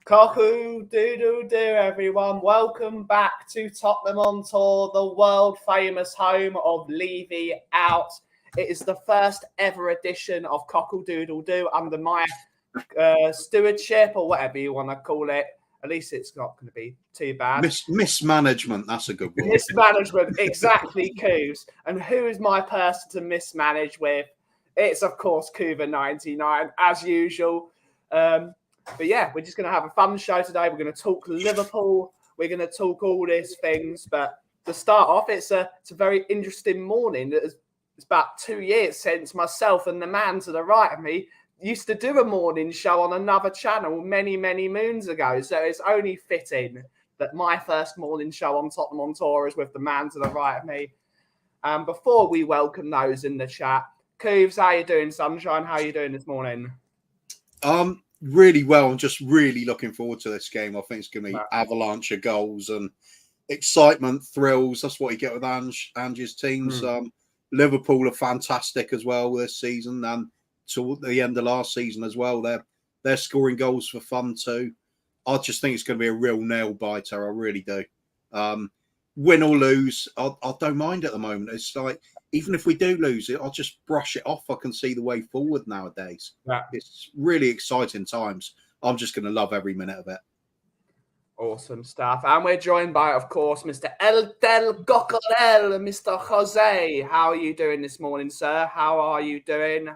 Cockerel Doodle Doo, everyone. Welcome back to Tottenham on Tour, the world-famous home of Levy Out. It is the first ever edition of Cockerel Doodle Doo under my stewardship, or whatever you want to call it. At least it's not going to be too bad. Mismanagement, that's a good word. Mismanagement, exactly, Coos. And who is my person to mismanage with? It's, of course, Couva99, as usual. But yeah, we're just going to have a fun show today. We're going to talk Liverpool. We're going to talk all these things. But to start off, it's a very interesting morning. It's about 2 years since myself and the man to the right of me used to do a morning show on another channel many, many moons ago. So it's only fitting that my first morning show on Tottenham on Tour is with the man to the right of me. Before we welcome those in the chat, Coves, how you doing, Sunshine? How are you doing this morning? Really well. I'm just really looking forward to this game. I think it's going to be avalanche of goals and excitement, thrills. That's what you get with Ange's teams. Liverpool are fantastic as well this season, and to the end of last season as well. They're scoring goals for fun too. I just think it's going to be a real nail biter. I really do. Win or lose, I don't mind at the moment. It's like, even if we do lose it, I'll just brush it off. I can see the way forward nowadays. Yeah. It's really exciting times. I'm just going to love every minute of it. Awesome stuff. And we're joined by, of course, Mr. El Del Cockerel, Mr. Jose. How are you doing this morning, sir? How are you doing?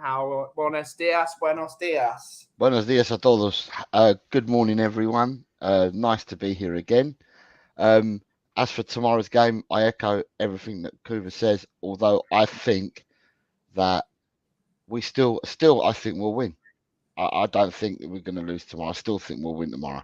Buenos dias, buenos dias. Buenos dias a todos. Good morning, everyone. Nice to be here again. As for tomorrow's game, I echo everything that Kuva says, although I think that we still I think we'll win. I don't think that we're going to lose tomorrow. I still think we'll win tomorrow.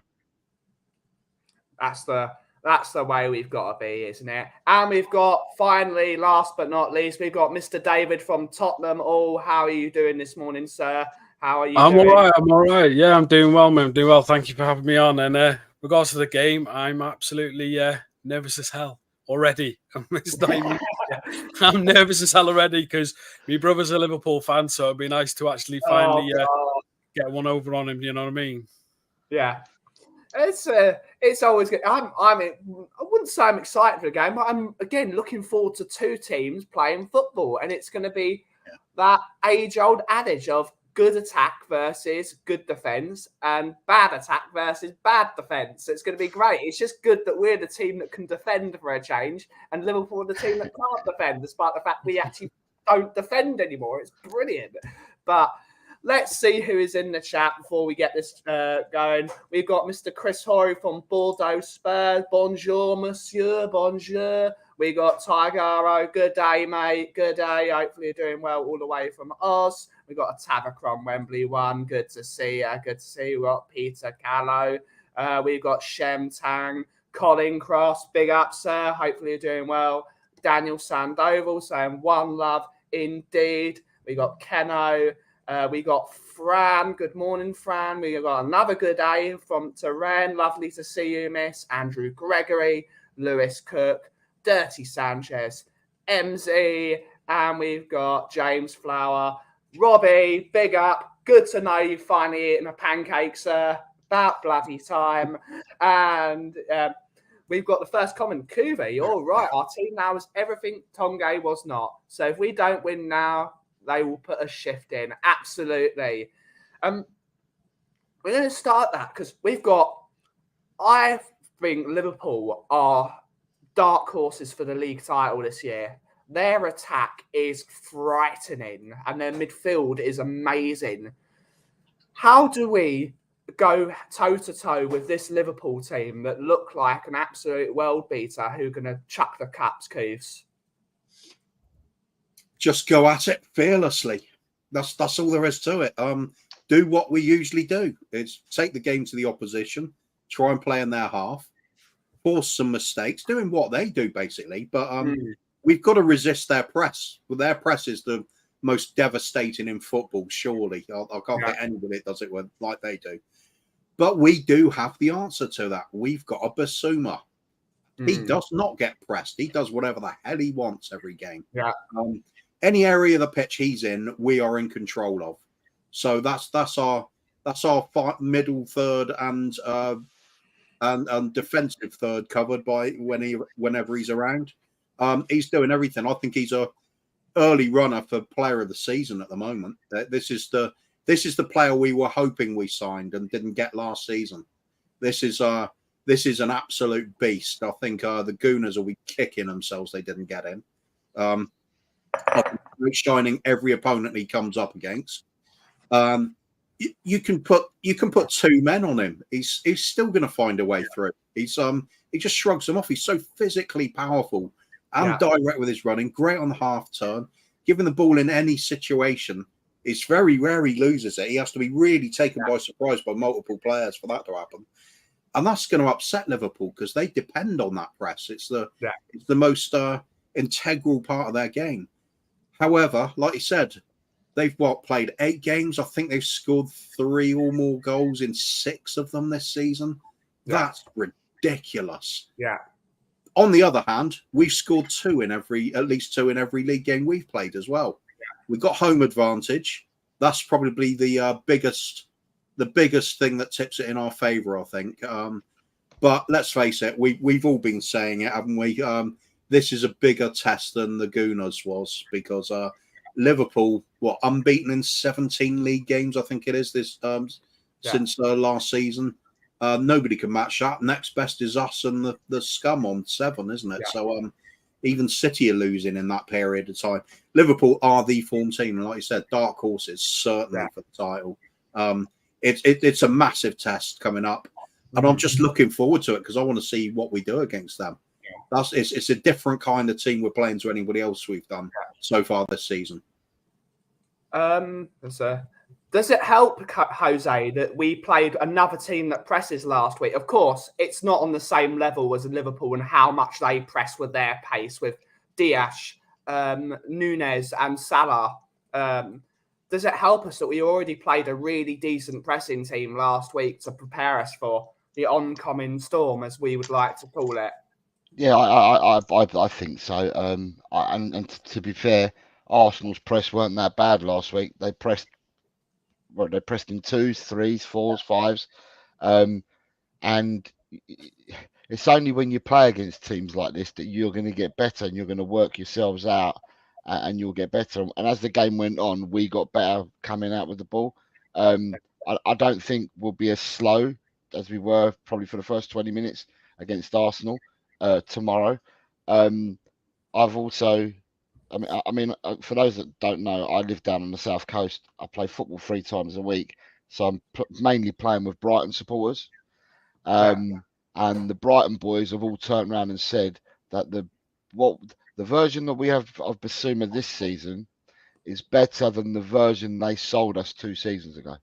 That's the way we've got to be, isn't it? And we've got, finally, last but not least, we've got Mr. David from Tottenham. How are you doing this morning, sir? How are you doing? I'm all right. Yeah, I'm doing well, man. I'm doing well. Thank you for having me on. And regards to the game, I'm absolutely nervous as hell already. I'm nervous as hell already because my brother's a Liverpool fan, so it'd be nice to actually finally get one over on him. You know what I mean? Yeah. It's always good. I wouldn't say I'm excited for the game, but I'm again looking forward to two teams playing football, and it's going to be that age-old adage of good attack versus good defense and bad attack versus bad defense. It's going to be great. It's just good that we're the team that can defend for a change, and Liverpool are the team that can't defend, despite the fact we actually don't defend anymore. It's brilliant, but. Let's see who is in the chat before we get this going. We've got Mr. Chris Horry from Bordeaux Spurs. Bonjour, monsieur. Bonjour. We got Tigaro. Good day, mate. Good day. Hopefully you're doing well all the way from Oz. We got a Tabacron Wembley one. Good to see you. Good to see you. We've got Peter Callow. We've got Shem Tang. Colin Cross. Big up, sir. Hopefully you're doing well. Daniel Sandoval saying one love indeed. We got Keno. We got Fran. Good morning, Fran. We got another good day from Terren. Lovely to see you, miss. Andrew Gregory, Lewis Cook, Dirty Sanchez, MZ, and we've got James Flower. Robbie, big up. Good to know you finally eating a pancake, sir. About bloody time. And we've got the first comment. Kuva, you're right. Our team now is everything Tonge was not. So if we don't win now, they will put a shift in. Absolutely. We're going to start that because I think Liverpool are dark horses for the league title this year. Their attack is frightening and their midfield is amazing. How do we go toe-to-toe with this Liverpool team that look like an absolute world beater who are going to chuck the cups, Coos? Just go at it fearlessly. That's all there is to it. Do what we usually do. It's take the game to the opposition, try and play in their half, force some mistakes, doing what they do basically. But we've got to resist their press. Well, their press is the most devastating in football, surely. I can't think anybody that does it like they do. But we do have the answer to that. We've got a Basuma. He does not get pressed. He does whatever the hell he wants every game. Yeah. Any area of the pitch he's in, we are in control of. So that's our middle third and defensive third covered by whenever he's around. He's doing everything. I think he's a early runner for player of the season at the moment. This is the player we were hoping we signed and didn't get last season. This is an absolute beast. I think the Gooners will be kicking themselves they didn't get him. Shining every opponent he comes up against. You can put 2 men on him. He's still going to find a way through. He just shrugs them off. He's so physically powerful and direct with his running. Great on the half turn. Given the ball in any situation, it's very rare he loses it. He has to be really taken by surprise by multiple players for that to happen. And that's going to upset Liverpool because they depend on that press. It's the most integral part of their game. However, like you said, they've played 8 games. I think they've scored 3 or more goals in 6 of them this season. That's ridiculous. Yeah. On the other hand, we've scored at least two in every league game we've played as well. Yeah. We've got home advantage. That's probably the biggest thing that tips it in our favour, I think. But let's face it, we've all been saying it, haven't we? This is a bigger test than the Gooners was because Liverpool, unbeaten in 17 league games, I think it is since last season. Nobody can match that. Next best is us and the scum on 7, isn't it? Yeah. So even City are losing in that period of time. Liverpool are the form team, and like you said, dark horses certainly for the title. It's a massive test coming up, and I'm just looking forward to it because I want to see what we do against them. Yeah. It's a different kind of team we're playing to anybody else we've done so far this season. Does it help, Jose, that we played another team that presses last week? Of course, it's not on the same level as Liverpool and how much they press with their pace with Dias, Nunes and Salah. Does it help us that we already played a really decent pressing team last week to prepare us for the oncoming storm, as we would like to call it? Yeah, I think so. And to be fair, Arsenal's press weren't that bad last week. They pressed in 2s, 3s, 4s, 5s. And it's only when you play against teams like this that you're going to get better and you're going to work yourselves out and you'll get better. And as the game went on, we got better coming out with the ball. I don't think we'll be as slow as we were probably for the first 20 minutes against Arsenal tomorrow. I've also... I mean, for those that don't know, I live down on the south coast. I play football 3 times a week, so I'm mainly playing with Brighton supporters. And the Brighton boys have all turned around and said that the version that we have of Basuma this season is better than the version they sold us 2 seasons ago.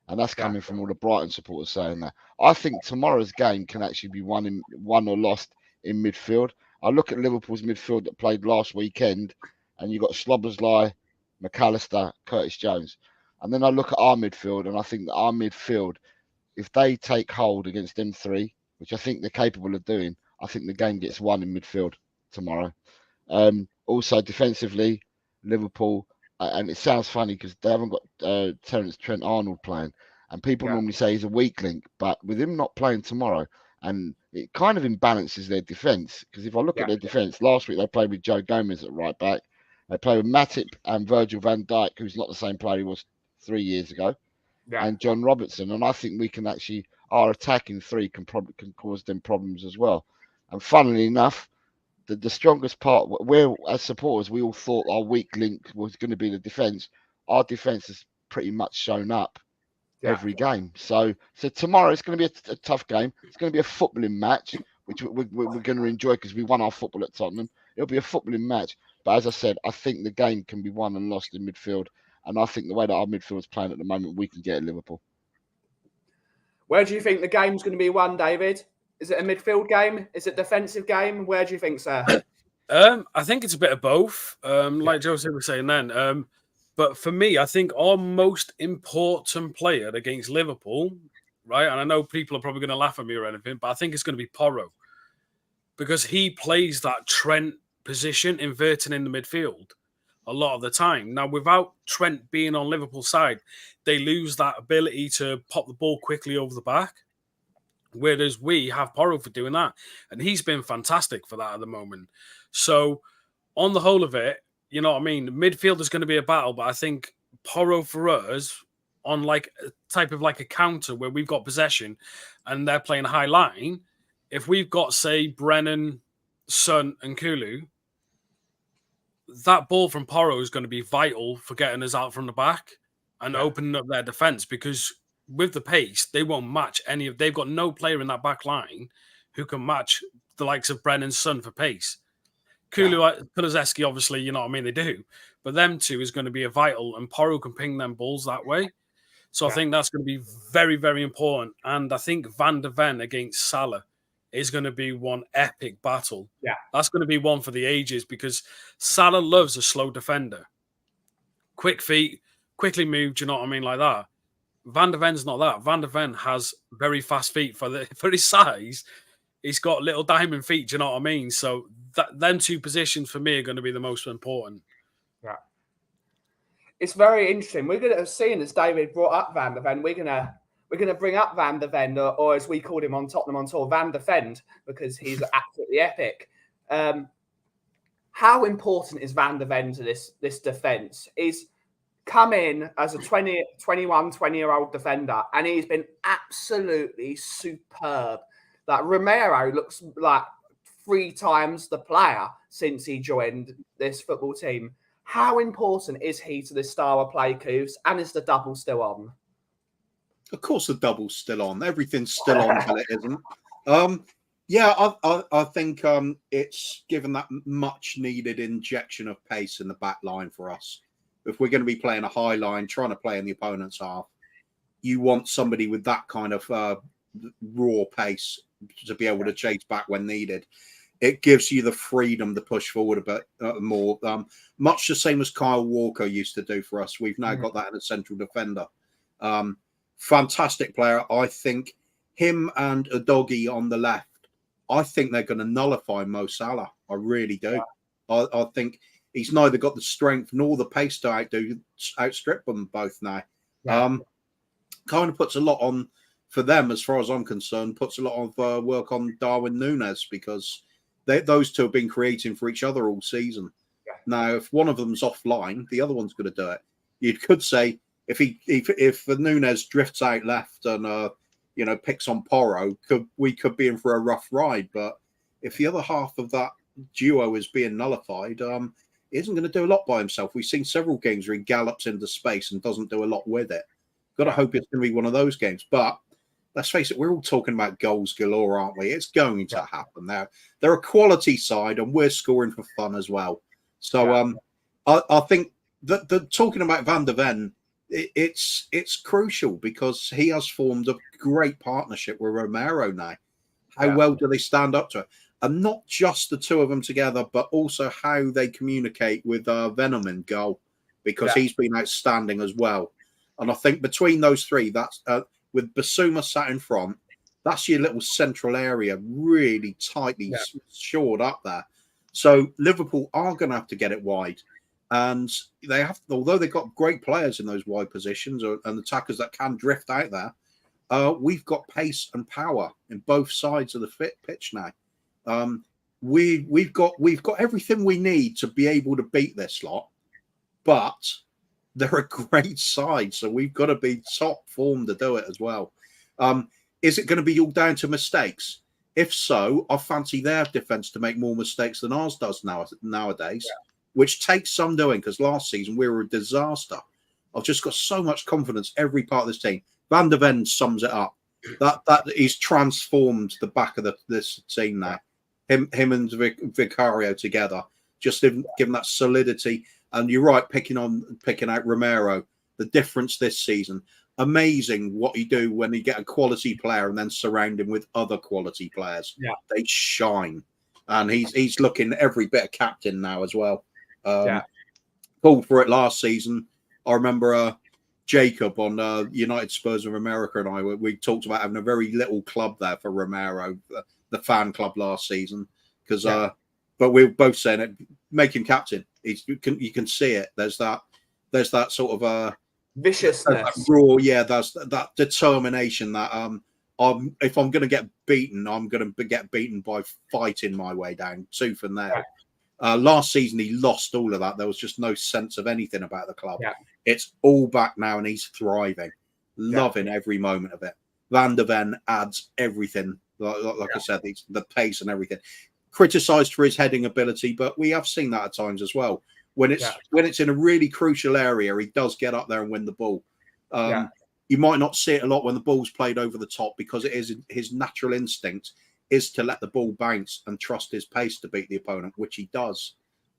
And that's coming from all the Brighton supporters saying that. I think tomorrow's game can actually be won or lost in midfield. I look at Liverpool's midfield that played last weekend, and you've got Szoboszlai, McAllister, Curtis Jones. And then I look at our midfield, and I think that our midfield, if they take hold against them 3, which I think they're capable of doing, I think the game gets won in midfield tomorrow. Also, defensively, Liverpool, and it sounds funny because they haven't got Terence Trent-Arnold playing, and people normally say he's a weak link, but with him not playing tomorrow, and it kind of imbalances their defence. Because if I look at their defence, last week they played with Joe Gomez at right back. They played with Matip and Virgil van Dijk, who's not the same player he was 3 years ago, and John Robertson. And I think we can actually, our attacking 3 can cause them problems as well. And funnily enough, the strongest part, where as supporters we all thought our weak link was going to be the defence. Our defence has pretty much shown up every game. So tomorrow it's going to be a tough game. It's going to be a footballing match, which we're going to enjoy because we won our football at Tottenham. It'll be a footballing match. But as I said, I think the game can be won and lost in midfield. And I think the way that our midfield is playing at the moment, we can get at Liverpool. Where do you think the game's going to be won, David? Is it a midfield game? Is it a defensive game? Where do you think, sir? I think it's a bit of both. Like Jose was saying then. But for me, I think our most important player against Liverpool, right? And I know people are probably going to laugh at me or anything, but I think it's going to be Porro. Because he plays that Trent position, inverting in the midfield. a lot of the time. Now, without Trent being on Liverpool's side, they lose that ability to pop the ball quickly over the back. Whereas we have Porro for doing that. And he's been fantastic for that at the moment. So on the whole of it, you know what I mean? The midfield is going to be a battle, but I think Porro for us on like a type of like a counter where we've got possession and they're playing a high line. If we've got, say, Brennan, Son and Kulu, that ball from Porro is going to be vital for getting us out from the back and opening up their defense, because with the pace, they won't match any of. They've got no player in that back line who can match the likes of Brennan's Son for pace. Kulusevski, obviously, you know what I mean, they do. But them two is going to be a vital, and Porro can ping them balls that way. So I think that's going to be very, very important. And I think Van de Ven against Salah is going to be one epic battle. Yeah. That's going to be one for the ages, because Salah loves a slow defender. Quick feet, quickly moved, you know what I mean, like that. Van de Ven's not that. Van de Ven has very fast feet for his size. He's got little diamond feet, do you know what I mean? So them two positions for me are going to be the most important. Yeah. It's very interesting. We're going to see, as David brought up Van de Ven, we're going to bring up Van de Ven, or as we called him on Tottenham on Tour, Van Defend, because he's absolutely epic. How important is Van de Ven to this defence? He's come in as a 20-year-old defender, and he's been absolutely superb. Like, Romero looks like 3 times the player since he joined this football team. How important is he to this style of play, Koofs? And is the double still on? Of course, the double's still on. Everything's still on until it isn't. I think it's given that much needed injection of pace in the back line for us. If we're going to be playing a high line, trying to play in the opponent's half, you want somebody with that kind of raw pace to be able to chase back when needed. It gives you the freedom to push forward a bit more, much the same as Kyle Walker used to do for us. We've now got that in a central defender. Fantastic player. I think him and Udogie on the left, I think they're going to nullify Mo Salah. I really do. Yeah. I think he's neither got the strength nor the pace to outstrip them both now. Yeah. Kind of puts a lot on for them, as far as I'm concerned, puts a lot of work on Darwin Núñez, because those two have been creating for each other all season. Yeah. Now, if one of them's offline, the other one's going to do it. You could say if Núñez drifts out left and picks on Porro, we could be in for a rough ride. But if the other half of that duo is being nullified, he isn't going to do a lot by himself. We've seen several games where he gallops into space and doesn't do a lot with it. Got to hope it's going to be one of those games. But let's face it, we're all talking about goals galore, aren't we? It's going to happen. They're a quality side, and we're scoring for fun as well. So I think that talking about Van de Ven, it's crucial, because he has formed a great partnership with Romero now. How well do they stand up to it? And not just the two of them together, but also how they communicate with Venom in goal, because he's been outstanding as well. And I think between those three, that's with Basuma sat in front, that's your little central area, really tightly shored up there. So Liverpool are going to have to get it wide. And they have, although they've got great players in those wide positions and attackers that can drift out there, we've got pace and power in both sides of the pitch now. We've got everything we need to be able to beat this lot, but they're a great side, so we've got to be top form to do it as well. Is it going to be all down to mistakes? If so, I fancy their defence to make more mistakes than ours does nowadays, which takes some doing, because last season we were a disaster. I've just got so much confidence every part of this team. Van de Ven sums it up. That he's transformed the back of this team now. Him and Vicario together, just giving that solidity. And you're right, picking out Romero, the difference this season. Amazing what you do when you get a quality player and then surround him with other quality players. Yeah. They shine. And he's looking every bit of captain now as well. Pulled for it last season. I remember Jacob on United Spurs of America and I, we talked about having a very little club there for Romero, the fan club last season. But we were both saying it, make him captain. You can see it. There's that sort of viciousness, raw. Yeah, there's that determination that if I'm going to get beaten, I'm going to get beaten by fighting my way down tooth and nail. Last season he lost all of that. There was just no sense of anything about the club. It's all back now, and he's thriving, loving every moment of it. Van der Ven adds everything, like I said, the pace and everything. Criticised for his heading ability, but we have seen that at times as well. When it's in a really crucial area, he does get up there and win the ball. You might not see it a lot when the ball's played over the top, because it is his natural instinct is to let the ball bounce and trust his pace to beat the opponent, which he does.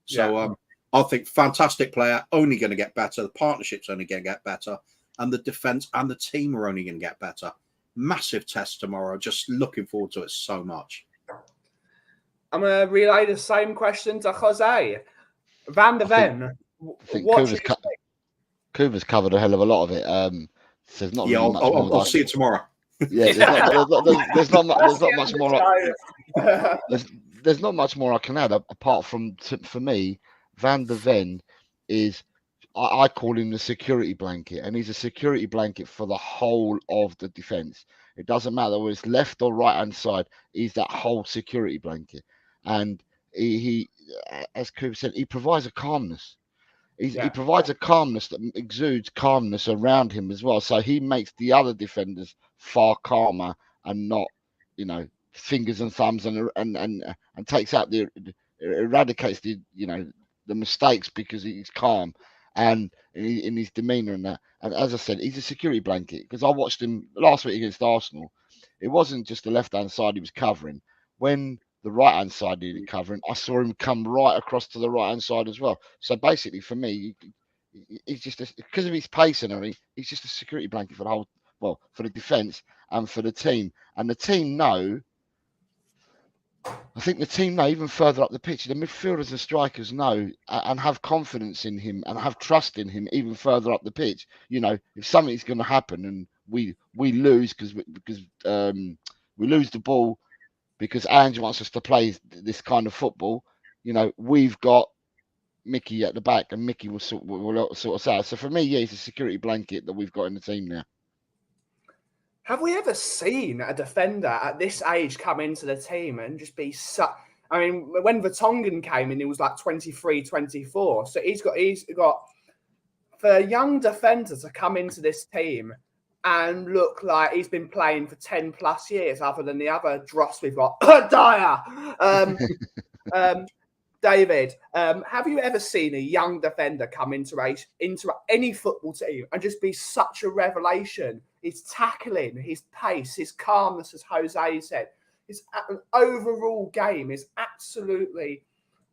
So I think fantastic player, only going to get better. The partnership's only going to get better, and the defence and the team are only going to get better. Massive test tomorrow. Just looking forward to it so much. I'm going to relay the same question to Jose. Van der Ven, Kuva's covered a hell of a lot of it. So there's not really much more. I'll see you tomorrow. Yeah, there's not much more. There's not much more I can add apart from, for me, Van der Ven is, I call him the security blanket, and he's a security blanket for the whole of the defence. It doesn't matter whether it's left or right hand side. He's that whole security blanket, and he as Kuva said, he provides a calmness. He provides a calmness that exudes calmness around him as well. So he makes the other defenders far calmer and not, fingers and thumbs and takes out eradicates the mistakes, because he's calm and in his demeanour and that. And as I said, he's a security blanket, because I watched him last week against Arsenal. It wasn't just the left hand side he was covering. When the right hand side needed covering, I saw him come right across to the right hand side as well. So basically, for me, he's just because of his pace and everything, he's just a security blanket for the whole, for the defence and for the team. And the team know. I think the team know, even further up the pitch, the midfielders and strikers know and have confidence in him and have trust in him even further up the pitch. If something's going to happen and we lose because we lose the ball because Ange wants us to play this kind of football, we've got Mickey at the back, and Mickey will sort us out. So for me, he's a security blanket that we've got in the team now. Have we ever seen a defender at this age come into the team and just be I mean, when Vertonghen came in, he was like 23, 24. So he's got for a young defender to come into this team and look like he's been playing for 10 plus years, other than the other dross we've got. Dyer. David, have you ever seen a young defender come into any football team and just be such a revelation? His tackling, his pace, his calmness, as Jose said, his overall game is absolutely,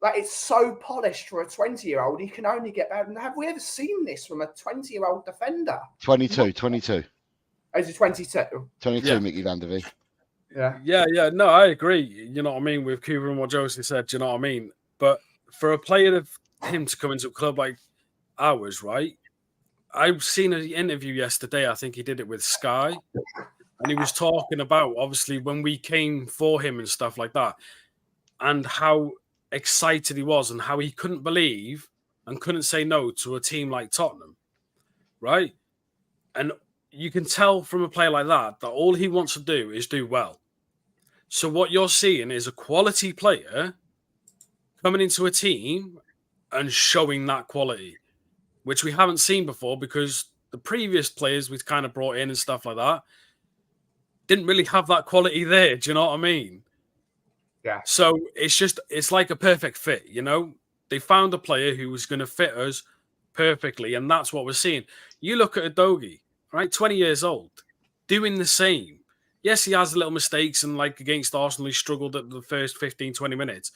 it's so polished for a 20-year-old. He can only get better. And have we ever seen this from a 20-year-old defender? 22. Oh, is he 22? 22, Mickey Van der Ven. Yeah. No, I agree. You know what I mean, with Kuba and what Josie said. You know what I mean? But for a player of him to come into a club like ours, right? I've seen an interview yesterday. I think he did it with Sky, and he was talking about, obviously, when we came for him and stuff like that, and how excited he was and how he couldn't believe and couldn't say no to a team like Tottenham, right? And you can tell from a player like that all he wants to do is do well. So what you're seeing is a quality player coming into a team and showing that quality, which we haven't seen before, because the previous players we've kind of brought in and stuff like that didn't really have that quality there. Do you know what I mean? Yeah. So it's like a perfect fit, They found a player who was going to fit us perfectly, and that's what we're seeing. You look at Udogie, right? 20 years old, doing the same. Yes, he has little mistakes, and like against Arsenal, he struggled at the first 15, 20 minutes.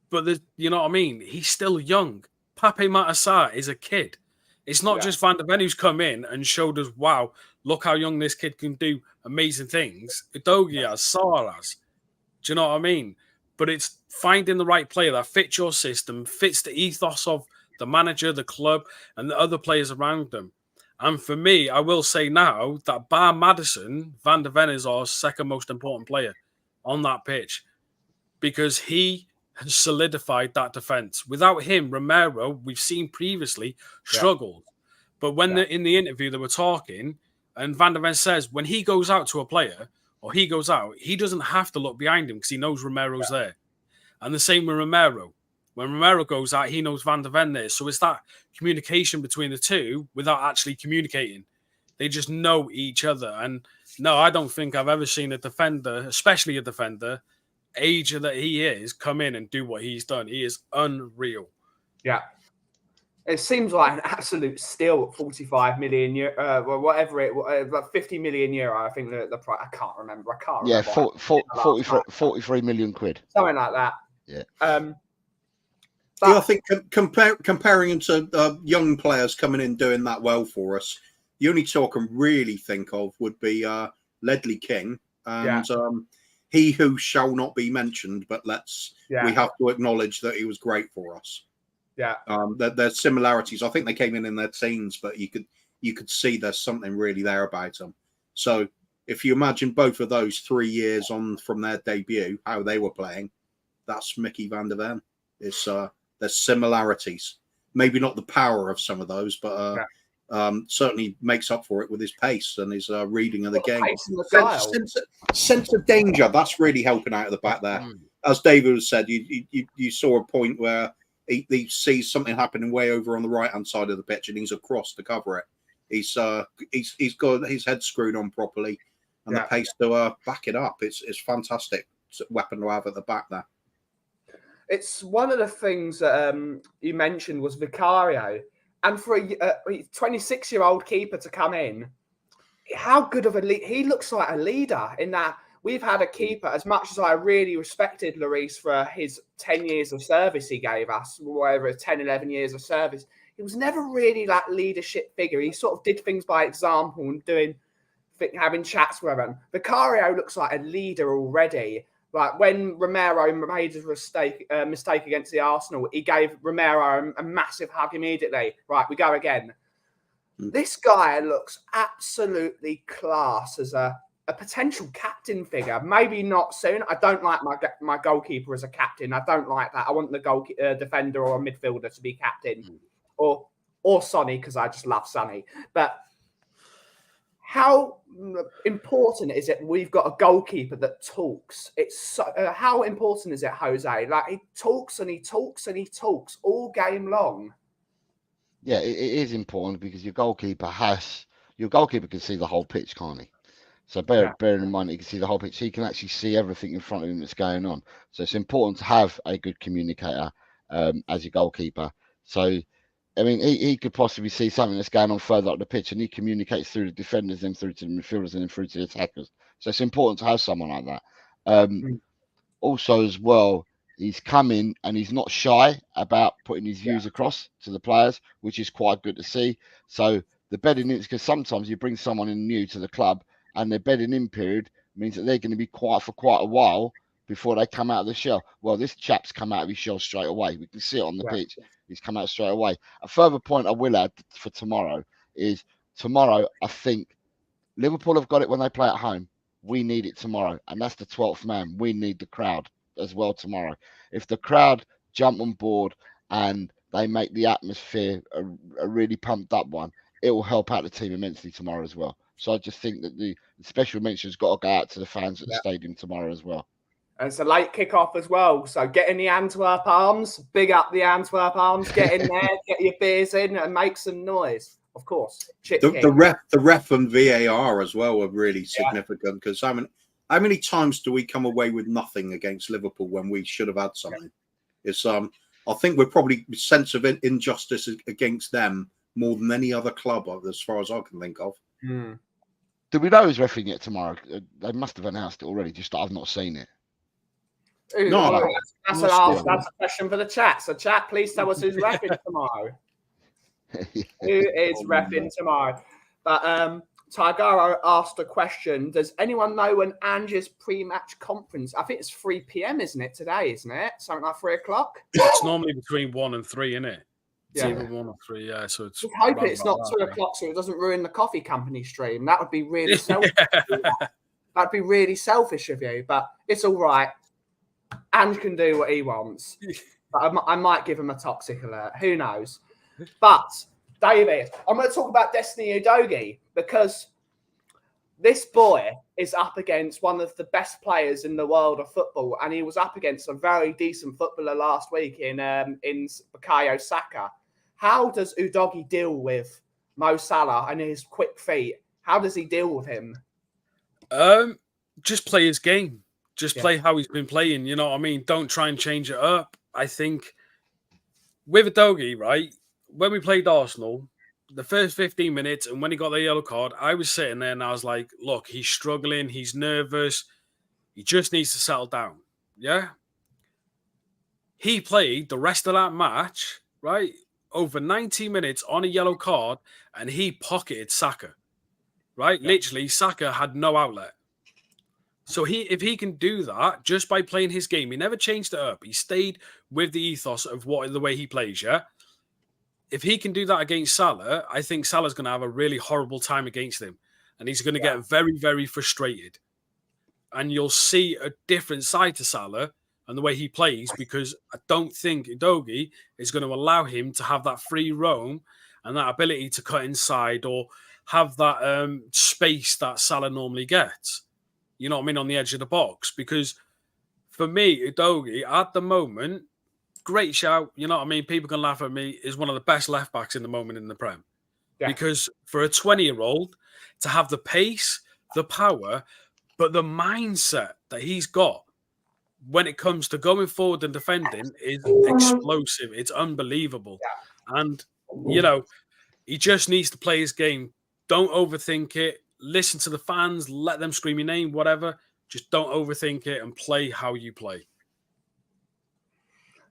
But you know what I mean? He's still young. Pape Matar is a kid. It's not just Van der Ven who's come in and showed us, wow, look how young this kid can do amazing things. Udogie has, Sarr has. Do you know what I mean? But it's finding the right player that fits your system, fits the ethos of the manager, the club, and the other players around them. And for me, I will say now that bar Maddison, Van der Ven is our second most important player on that pitch, because he has solidified that defence. Without him, Romero, we've seen previously, struggled. But when they're in the interview, they were talking, and Van der Ven says when he goes out to a player or he goes out, he doesn't have to look behind him because he knows Romero's there. And the same with Romero. When Romero goes out, he knows Van der Ven there. So it's that communication between the two without actually communicating. They just know each other. And no, I don't think I've ever seen a defender, especially a defender, age that he is, come in and do what he's done. He is unreal. Yeah. It seems like an absolute steal at 45 million euro, well, whatever it was, like 50 million euro. I think the price. I can't remember. Yeah, 43 million quid. Something like that. Yeah. I think comparing him to young players coming in doing that well for us, the only two I can really think of would be Ledley King and he who shall not be mentioned, but we have to acknowledge that he was great for us. Yeah. There's similarities. I think they came in their teens, but you could see there's something really there about them. So if you imagine both of those 3 years on from their debut, how they were playing, that's Mickey van der Ven. There's similarities. Maybe not the power of some of those, but certainly makes up for it with his pace and his reading of the game. Sense of danger. That's really helping out at the back there. As David has said, you saw a point where he sees something happening way over on the right hand side of the pitch, and he's across to cover it. He's got his head screwed on properly, and the pace to back it up. It's fantastic weapon to have at the back there. It's one of the things that you mentioned was Vicario, and for a 26-year-old keeper to come in, how good of a lead? He looks like a leader in that. We've had a keeper, as much as I really respected Lloris for his 10 years of service he gave us, whatever, 10, 11 years of service, he was never really that leadership figure. He sort of did things by example and having chats with everyone. Vicario looks like a leader already. Like when Romero made a mistake against the Arsenal, he gave Romero a massive hug immediately. Right, we go again. This guy looks absolutely class as a potential captain figure. Maybe not soon. I don't like my goalkeeper as a captain. I don't like that. I want the defender or a midfielder to be captain, or Sonny, because I just love Sonny. But how important is it we've got a goalkeeper that talks? It's how important is it, Jose? Like he talks and he talks and he talks all game long. Yeah, it is important because your goalkeeper can see the whole pitch, can't he? So bearing in mind, he can see the whole pitch. He can actually see everything in front of him that's going on. So it's important to have a good communicator as your goalkeeper. So, I mean, he could possibly see something that's going on further up the pitch, and he communicates through the defenders, then through to the midfielders, and then through to the attackers. So it's important to have someone like that. Also, as well, he's come in and he's not shy about putting his views across to the players, which is quite good to see. So the bedding in, because sometimes you bring someone in new to the club, and their bedding in period means that they're going to be quiet for quite a while before they come out of the shell. Well, this chap's come out of his shell straight away. We can see it on the pitch. He's come out straight away. A further point I will add for tomorrow is I think Liverpool have got it when they play at home. We need it tomorrow. And that's the 12th man. We need the crowd as well tomorrow. If the crowd jump on board and they make the atmosphere a really pumped up one, it will help out the team immensely tomorrow as well. So I just think that the special mention's got to go out to the fans at the stadium tomorrow as well. And it's a late kickoff as well. So get in the Antwerp Arms, big up the Antwerp Arms, get in there, get your beers in and make some noise. Of course. The ref and VAR as well are really significant because how many times do we come away with nothing against Liverpool when we should have had something? It's I think we're probably a sense of injustice against them more than any other club as far as I can think of. Do we know who's refereeing it tomorrow? They must have announced it already, just I've not seen it. No, that's a question for the chat. So, chat, please tell us who's reffing tomorrow. Who is reffing tomorrow? But Tigaro asked a question. Does anyone know when Ange's pre-match conference? I think it's 3 p.m. isn't it today? Isn't it something like 3 o'clock? It's normally between 1 and 3, isn't it? It's either 1 or 3. Yeah, so it's. I hope it's not 2 o'clock, so it doesn't ruin the coffee company stream. That would be really selfish. That'd be really selfish of you, but it's all right. Ange can do what he wants. But I might give him a toxic alert. Who knows? But, David, I'm going to talk about Destiny Udogie because this boy is up against one of the best players in the world of football, and he was up against a very decent footballer last week in Bukayo Saka. How does Udogie deal with Mo Salah and his quick feet? How does he deal with him? Just play his game. Just play how he's been playing. You know what I mean? Don't try and change it up. I think with Udogie, right, when we played Arsenal, the first 15 minutes and when he got the yellow card, I was sitting there and I was like, look, he's struggling. He's nervous. He just needs to settle down. Yeah. He played the rest of that match, right, over 90 minutes on a yellow card, and he pocketed Saka, right? Yeah. Literally, Saka had no outlet. So if he can do that just by playing his game, he never changed it up. He stayed with the ethos of the way he plays, yeah? If he can do that against Salah, I think Salah's going to have a really horrible time against him. And he's going to get very, very frustrated. And you'll see a different side to Salah and the way he plays, because I don't think Udogie is going to allow him to have that free roam and that ability to cut inside or have that space that Salah normally gets. You know what I mean? On the edge of the box. Because for me, Udogie, at the moment, great shout. You know what I mean? People can laugh at me. Is one of the best left backs in the moment in the Prem. Yeah. Because for a 20-year-old to have the pace, the power, but the mindset that he's got when it comes to going forward and defending is explosive. It's unbelievable. Yeah. And, you know, he just needs to play his game. Don't overthink it. Listen to the fans. Let them scream your name, whatever. Just don't overthink it and play how you play.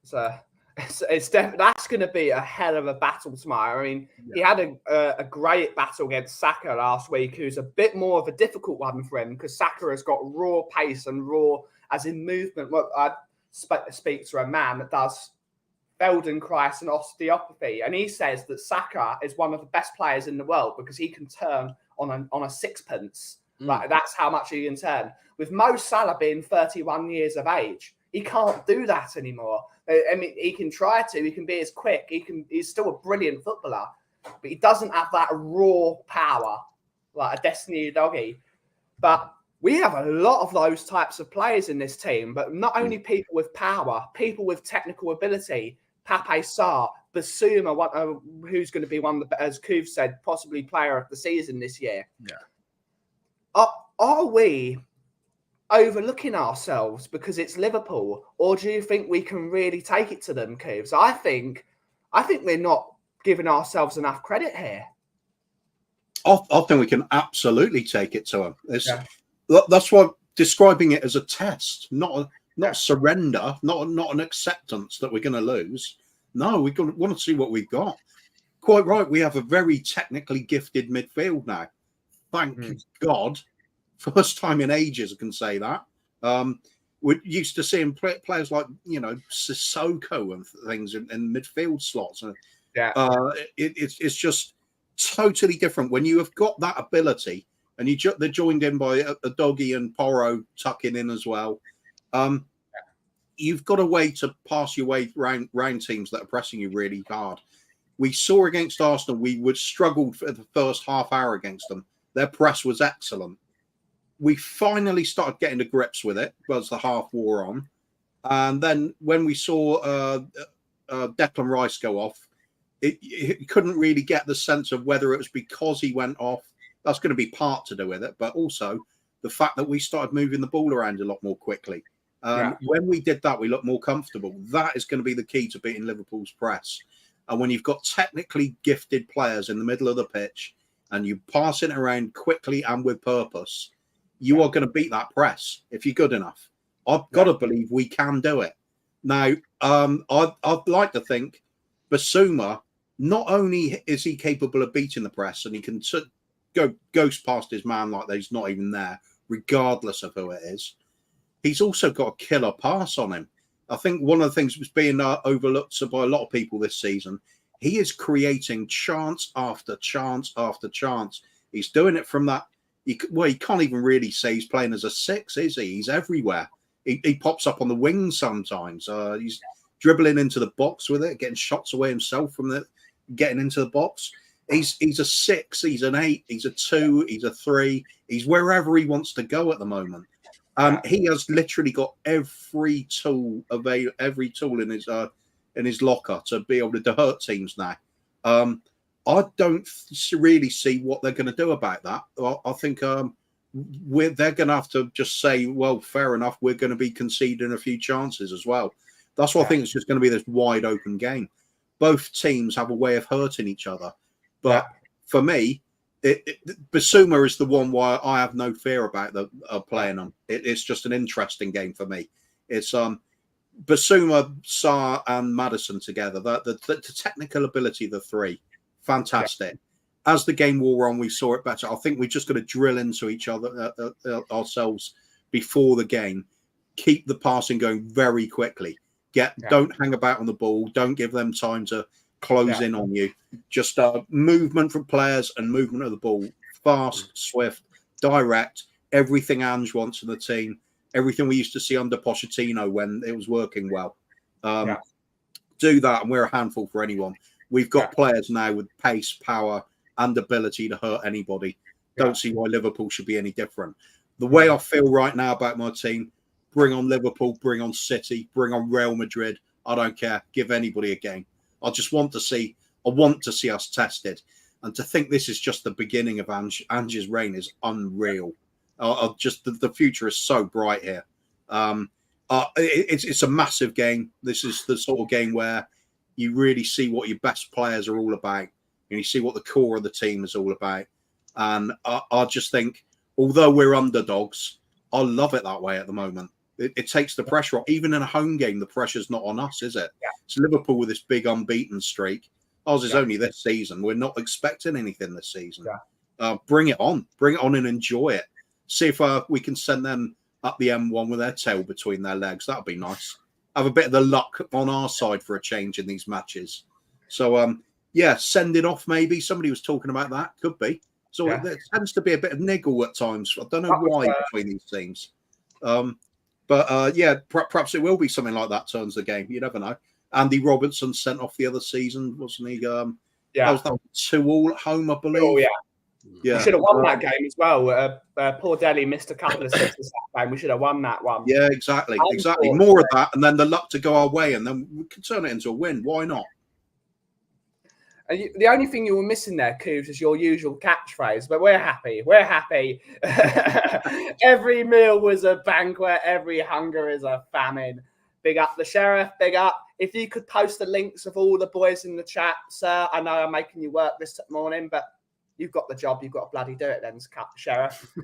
So it's definitely, that's going to be a hell of a battle tomorrow. I mean, he had a great battle against Saka last week, who's a bit more of a difficult one for him because Saka has got raw pace and raw, as in movement. Well, I speak to a man that does Feldenkrais and osteopathy, and he says that Saka is one of the best players in the world because he can turn on a sixpence. Like, that's how much he can turn. With Mo Salah being 31 years of age, he can't do that anymore. I mean, he can try to. He can be as quick. He's still a brilliant footballer, but he doesn't have that raw power like a Destiny Udogie. But we have a lot of those types of players in this team, but not only people with power, people with technical ability. Pape Sarr, Basuma, who's going to be one of the, as Kauff said, possibly player of the season this year. Yeah. Are we overlooking ourselves because it's Liverpool, or do you think we can really take it to them, Kauff? I think we're not giving ourselves enough credit here. I think we can absolutely take it to them. That's why describing it as a test, not surrender, not an acceptance that we're going to lose. No, we want to see what we've got. Quite right. We have a very technically gifted midfield now. Thank God. First time in ages I can say that. We're used to seeing players like, Sissoko and things in midfield slots. It's just totally different when you have got that ability, and they're joined in by a Doggy and Porro tucking in as well. You've got a way to pass your way round teams that are pressing you really hard. We saw against Arsenal, we would struggle for the first half hour against them. Their press was excellent. We finally started getting to grips with it as the half wore on. And then when we saw Declan Rice go off, it couldn't really get the sense of whether it was because he went off. That's going to be part to do with it, but also the fact that we started moving the ball around a lot more quickly. When we did that, we looked more comfortable. That is going to be the key to beating Liverpool's press. And when you've got technically gifted players in the middle of the pitch and you pass it around quickly and with purpose, you are going to beat that press if you're good enough. I've got to believe we can do it. Now, I'd like to think Basuma, not only is he capable of beating the press and he can go ghost past his man like he's not even there, regardless of who it is, he's also got a killer pass on him. I think one of the things that's being overlooked by a lot of people this season, he is creating chance after chance after chance. He's doing it from that. He can't even really say he's playing as a 6, is he? He's everywhere. He pops up on the wing sometimes. He's dribbling into the box with it, getting shots away himself from getting into the box. He's a 6, he's an 8, he's a 2, he's a 3. He's wherever he wants to go at the moment. He has literally got every tool in his locker to be able to hurt teams now. I don't really see what they're going to do about that. I think they're going to have to just say, well, fair enough, we're going to be conceding a few chances as well. That's why I think it's just going to be this wide open game. Both teams have a way of hurting each other. But for me, Basuma is the one where I have no fear about playing them. It's just an interesting game for me. It's Basuma, Sarr, and Maddison together. The technical ability of the three, fantastic. Yeah. As the game wore on, we saw it better. I think we're just going to drill into each other ourselves before the game. Keep the passing going very quickly. Don't hang about on the ball. Don't give them time to close in on you. Just movement from players and movement of the ball. Fast, swift, direct. Everything Ange wants in the team. Everything we used to see under Pochettino when it was working well. Do that and we're a handful for anyone. We've got players now with pace, power and ability to hurt anybody. Don't see why Liverpool should be any different. The way I feel right now about my team, bring on Liverpool, bring on City, bring on Real Madrid. I don't care. Give anybody a game. I want to see us tested. And to think this is just the beginning of Ange's reign is unreal. The future is so bright here. It's a massive game. This is the sort of game where you really see what your best players are all about. And you see what the core of the team is all about. And I just think, although we're underdogs, I love it that way at the moment. It takes the pressure off. Even in a home game, the pressure's not on us, is it? Yeah. It's Liverpool with this big unbeaten streak. Ours is only this season. We're not expecting anything this season. Yeah. Bring it on and enjoy it. See if we can send them up the M1 with their tail between their legs. That'd be nice. Have a bit of the luck on our side for a change in these matches. So, send it off maybe. Somebody was talking about that. Could be. So there tends to be a bit of niggle at times. I don't know why between these teams. Perhaps it will be something like that turns the game. You never know. Andy Robertson sent off the other season, wasn't he? That was 2-2 at home, I believe. Oh, yeah. We should have won that game as well. Poor Delhi missed a couple of sixes that game. We should have won that one. Yeah, exactly. More of that, and then the luck to go our way, and then we can turn it into a win. Why not? The only thing you were missing there, Coos, is your usual catchphrase, but we're happy. We're happy. Every meal was a banquet. Every hunger is a famine. Big up the Sheriff. Big up. If you could post the links of all the boys in the chat, sir. I know I'm making you work this morning, but you've got the job. You've got to bloody do it then, Sheriff.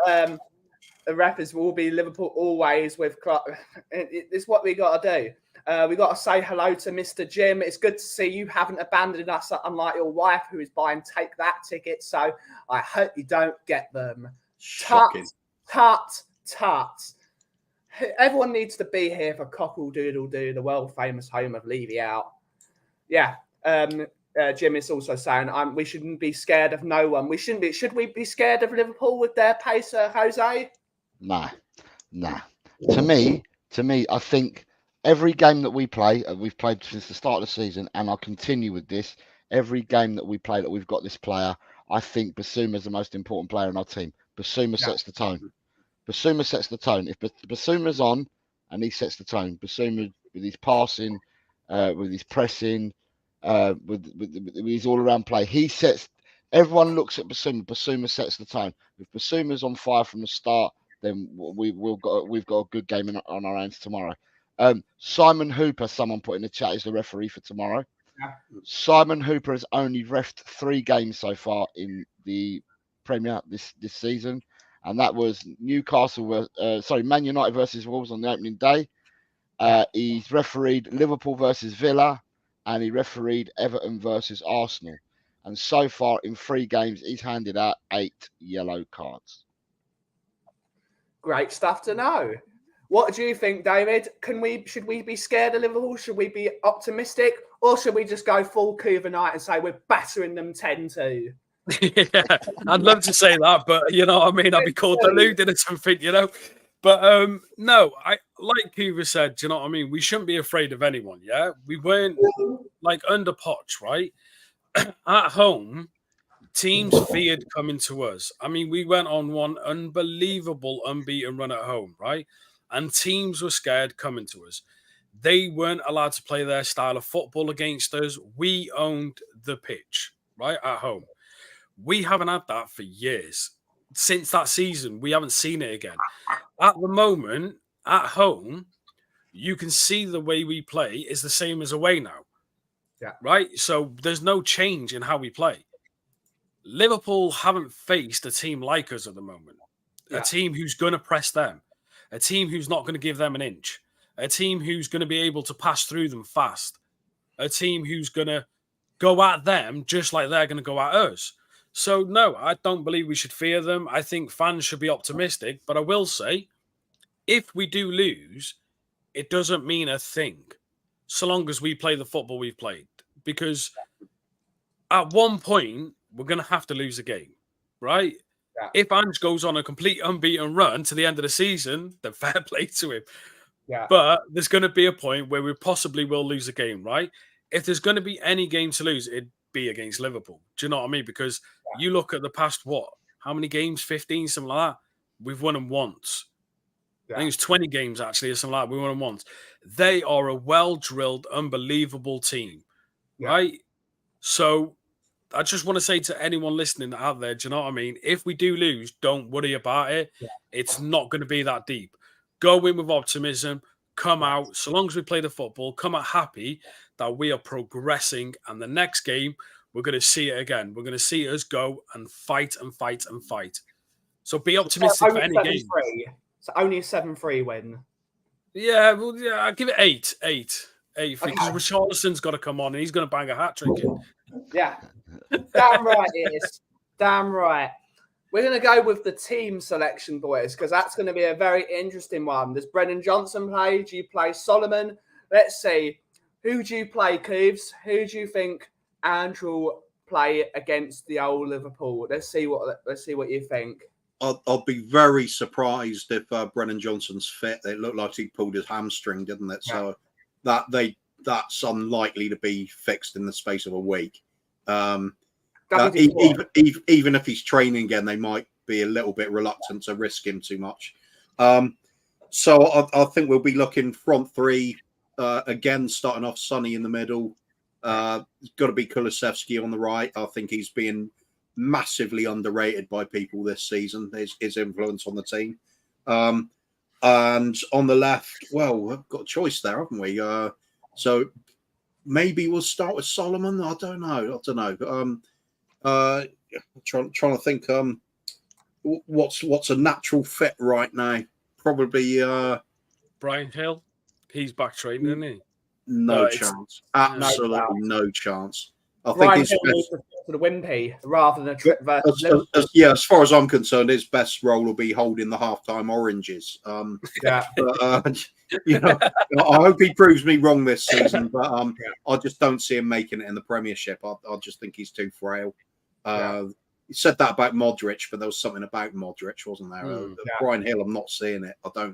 The rappers will be Liverpool always with Clark. It's what we got to do. We got to say hello to Mr. Jim. It's good to see you haven't abandoned us, unlike your wife, who is buying Take That tickets. So I hope you don't get them. Tut. Everyone needs to be here for Cockerel Doodle Doo, the world famous home of Levy Out. Yeah. Jim is also saying we shouldn't be scared of no one. We shouldn't be. Should we be scared of Liverpool with their pace, Jose? Nah. To me, I think every game that we play, we've played since the start of the season, and I'll continue with this. Every game that we play that we've got this player, I think Basuma's the most important player in our team. Basuma sets the tone. Basuma sets the tone. If Basuma's on and he sets the tone, Basuma with his passing, with his pressing, with his all-around play, he sets. Everyone looks at Basuma. Basuma sets the tone. If Basuma's on fire from the start, then we've got a good game on our hands tomorrow. Simon Hooper, someone put in the chat, is the referee for tomorrow. Yeah. Simon Hooper has only refed 3 games so far in the Premier this season, and that was Man United versus Wolves on the opening day. He's refereed Liverpool versus Villa, and he refereed Everton versus Arsenal. And so far in 3 games, he's handed out 8 yellow cards. Great stuff to know. What do you think, David? Should we be scared of Liverpool? Should we be optimistic? Or should we just go full Cougar night and say we're battering them 10-2? Yeah, I'd love to say that, but you know what I mean? I'd be called deluded or something, you know? But no, I like Kiva said, do you know what I mean? We shouldn't be afraid of anyone, yeah? We weren't like under Poch, right? At home, teams feared coming to us. I mean, we went on one unbelievable unbeaten run at home, right? And teams were scared coming to us. They weren't allowed to play their style of football against us. We owned the pitch, right? At home. We haven't had that for years. Since that season, we haven't seen it again. At the moment, at home, you can see the way we play is the same as away now. Yeah. Right? So there's no change in how we play. Liverpool haven't faced a team like us at the moment. Yeah. A team who's going to press them. A team who's not going to give them an inch. A team who's going to be able to pass through them fast. A team who's going to go at them just like they're going to go at us. So, no, I don't believe we should fear them. I think fans should be optimistic. But I will say, if we do lose, it doesn't mean a thing so long as we play the football we've played. Because at one point, we're going to have to lose a game, right? Yeah. If Ange goes on a complete unbeaten run to the end of the season, then fair play to him. Yeah. But there's going to be a point where we possibly will lose a game, right? If there's going to be any game to lose, it'd be against Liverpool. Do you know what I mean? Because you look at the past, how many games? 15, something like that. We've won them once. Yeah. I think it's 20 games, actually, or something like that. We won them once. They are a well-drilled, unbelievable team, right? So I just want to say to anyone listening out there, do you know what I mean? If we do lose, don't worry about it. Yeah. It's not going to be that deep. Go in with optimism, come out, so long as we play the football, come out happy that we are progressing. And the next game, we're going to see it again. We're going to see us go and fight and fight and fight. So be optimistic for any game. So only a 7-3 win. Yeah, well, yeah, I'll give it 8. 8. Because Richarlison's got to come on and he's going to bang a hat-trick in. Yeah. Damn right it is. Damn right. We're going to go with the team selection, boys, because that's going to be a very interesting one. Does Brennan Johnson play? Do you play Solomon? Let's see. Who do you play, Cooves? Who do you think Andrew will play against the old Liverpool? Let's see what you think. I'll be very surprised if Brennan Johnson's fit. It looked like he pulled his hamstring, didn't it? Yeah. So that's unlikely to be fixed in the space of a week. Even if he's training again, they might be a little bit reluctant to risk him too much. So I think we'll be looking front three again, starting off Sonny in the middle. It's got to be Kulusevski on the right. I think he's being massively underrated by people this season. His influence on the team. And on the left, well, we've got a choice there, haven't we? So maybe we'll start with Solomon. I don't know. Trying to think. What's a natural fit right now? Probably Brian Hill. He's back training, isn't he? No chance. Absolutely no chance. I Brian think Hill needs to the Wimpy rather than a trip versus as far as I'm concerned, his best role will be holding the halftime oranges. Yeah. But, I hope he proves me wrong this season, but I just don't see him making it in the Premiership. I just think he's too frail. He said that about Modric, but there was something about Modric, wasn't there? Brian Hill, I'm not seeing it. I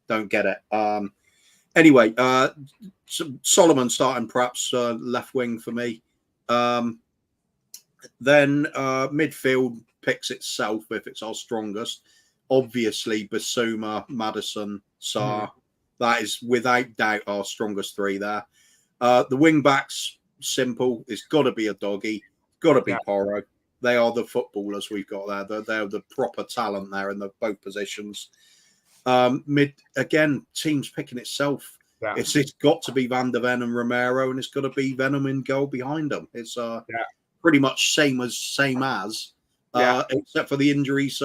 don't get it. Anyway, Solomon starting perhaps left wing for me. Then midfield picks itself if it's our strongest. Obviously, Basuma, Maddison, Sarr. That is without doubt our strongest three there. The wing backs, simple. It's got to be a doggy. Got to be Porro. They are the footballers we've got there. They're the proper talent there in both positions. Mid again, team's picking itself. Yeah. It's got to be Van der Ven and Romero, and it's got to be Venom in goal behind them. It's pretty much same as except for the injuries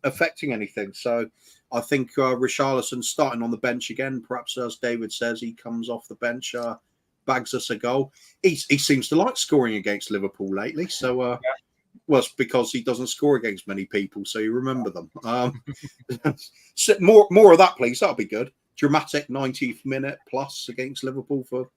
affecting anything. So I think Richarlison starting on the bench again. Perhaps as David says, he comes off the bench, bags us a goal. He seems to like scoring against Liverpool lately. So well, it's because he doesn't score against many people, so you remember them. More of that, please. That'll be good. Dramatic 90th minute plus against Liverpool for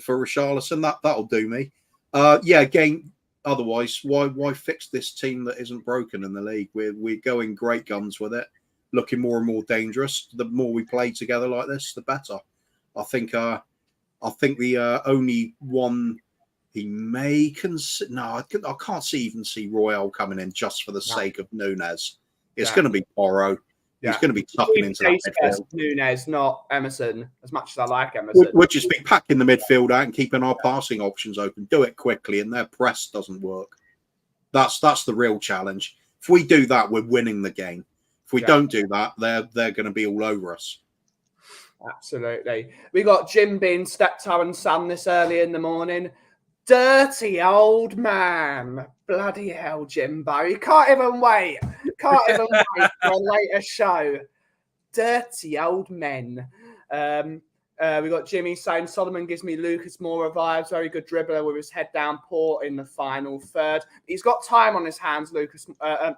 Richarlison. That'll do me. Again, otherwise, why fix this team that isn't broken in the league? We're going great guns with it, looking more and more dangerous. The more we play together like this, the better. I think the only one he may consider. No, I can't see Royale coming in just for the sake of Nunez. It's going to be Porro. He's going to be tucking into that midfield. Nunez, not Emerson. As much as I like Emerson, We'll just be packing the midfield out and keeping our passing options open. Do it quickly, and their press doesn't work. That's the real challenge. If we do that, we're winning the game. If we don't do that, they're going to be all over us. Absolutely. We got Jim being steptoe and son this early in the morning. Dirty old man. Bloody hell, Jimbo. You can't even wait. Can't even wait for a later show. Dirty old men. We got Jimmy saying Solomon gives me Lucas Moura vibes. Very good dribbler with his head down port in the final third. He's got time on his hands, Lucas.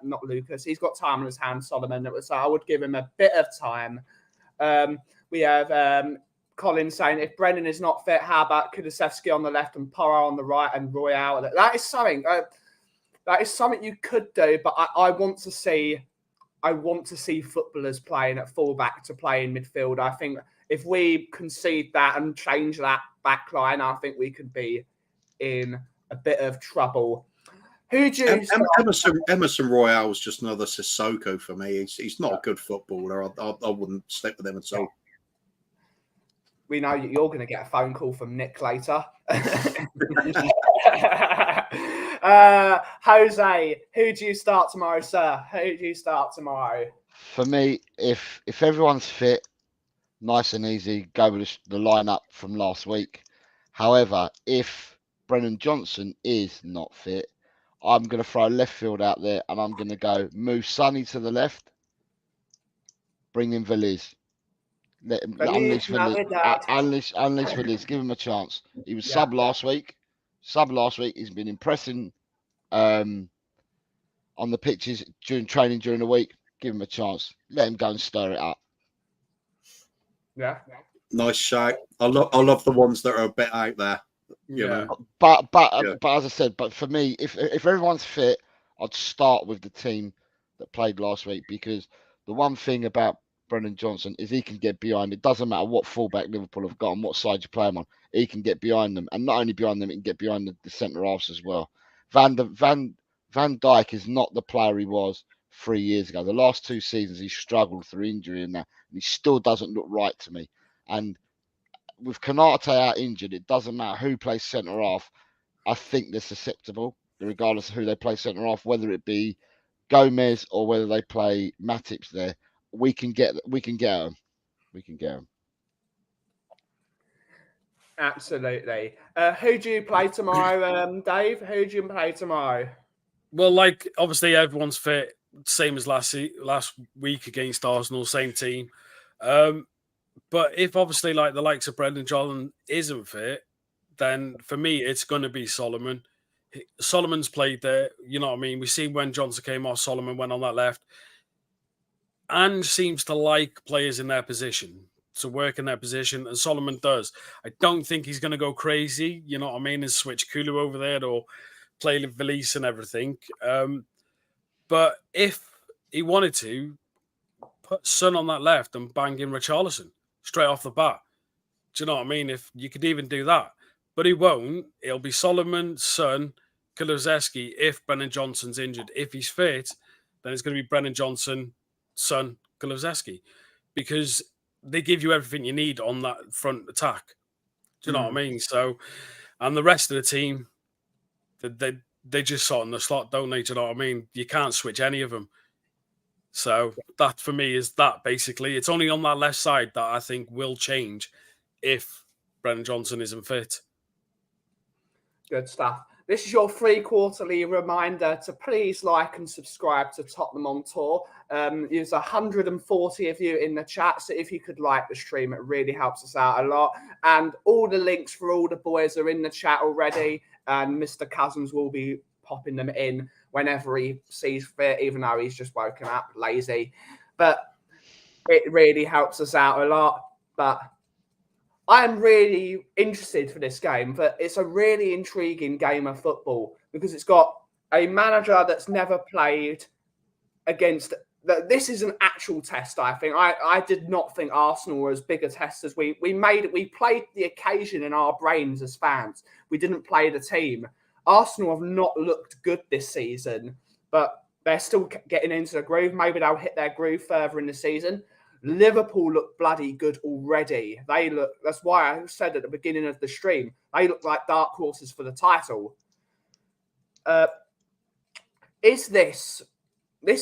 Not Lucas. He's got time on his hands, Solomon. So I would give him a bit of time. We have Colin saying, if Brennan is not fit, how about Kulusevski on the left and Porro on the right and Royale? That is something. That is something you could do, but I want to see footballers playing at fullback to play in midfield. I think if we concede that and change that back line, I think we could be in a bit of trouble. Who do you Emerson Royale was just another Sissoko for me. He's not a good footballer. I wouldn't stick with him at all. We know you're going to get a phone call from Nick later. Jose, who do you start tomorrow, sir? Who do you start tomorrow? For me, if everyone's fit, nice and easy, go with the lineup from last week. However, if Brennan Johnson is not fit, I'm going to throw left field out there and I'm going to go move Sonny to the left, bring in Veliz. Let him unleash Veliz. Give him a chance. He was sub last week. He's been impressing on the pitches during training during the week. Give him a chance. Let him go and stir it up. Yeah. Nice shout. I love the ones that are a bit out there. You know. But as I said, but for me, if everyone's fit, I'd start with the team that played last week, because the one thing about Brennan Johnson is he can get behind. It doesn't matter what fullback Liverpool have got and what side you play him on. He can get behind them, and not only behind them, he can get behind the centre halves as well. Van Dijk is not the player he was 3 years ago. The last 2 seasons he struggled through injury and that, and he still doesn't look right to me. And with Konate out injured, it doesn't matter who plays centre half. I think they're susceptible, regardless of who they play centre half, whether it be Gomez or whether they play Matip there. We can get them. Absolutely. Who do you play tomorrow, Dave? Who do you play tomorrow? Well, like obviously everyone's fit, same as last week against Arsenal, same team. But if obviously like the likes of Brendan Johnson isn't fit, then for me it's going to be Solomon. Solomon's played there, you know what I mean? We see when Johnson came off, Solomon went on that left. And seems to like players in their position, to work in their position, and Solomon does. I don't think he's going to go crazy, you know what I mean, and switch Kulu over there or play Veliz and everything. But if he wanted to, put Son on that left and bang in Richarlison straight off the bat. Do you know what I mean? If you could even do that. But he won't. It'll be Solomon, Son, Kulusevski if Brennan Johnson's injured. If he's fit, then it's going to be Brennan Johnson, Son, Kulusevski, because they give you everything you need on that front attack. Do you know what I mean? So, and the rest of the team, they just sort in the slot, don't they? Do you know what I mean? You can't switch any of them. So that for me is that basically. It's only on that left side that I think will change if Brennan Johnson isn't fit. Good stuff. This is your free quarterly reminder to please like and subscribe to Tottenham on Tour. There's 140 of you in the chat, so if you could like the stream, it really helps us out a lot. And all the links for all the boys are in the chat already, and Mr. Cousins will be popping them in whenever he sees fit, even though he's just woken up, lazy. But it really helps us out a lot. But I'm really interested for this game, but it's a really intriguing game of football because it's got a manager that's never played against. This is an actual test, I think. I did not think Arsenal were as big a test as we played the occasion in our brains as fans. We didn't play the team. Arsenal have not looked good this season, but they're still getting into the groove. Maybe they'll hit their groove further in the season. Liverpool look bloody good already. That's why I said at the beginning of the stream, they look like dark horses for the title. This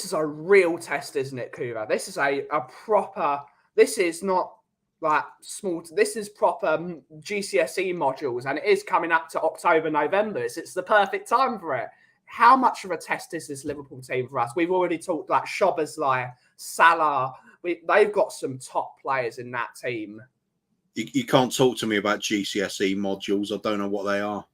is a real test, isn't it, Kuva? This is a proper, this is not like small, this is proper GCSE modules, and it is coming up to October, November. It's the perfect time for it. How much of a test is this Liverpool team for us? We've already talked like Szoboszlai, Salah. They've got some top players in that team. You can't talk to me about GCSE modules. I don't know what they are.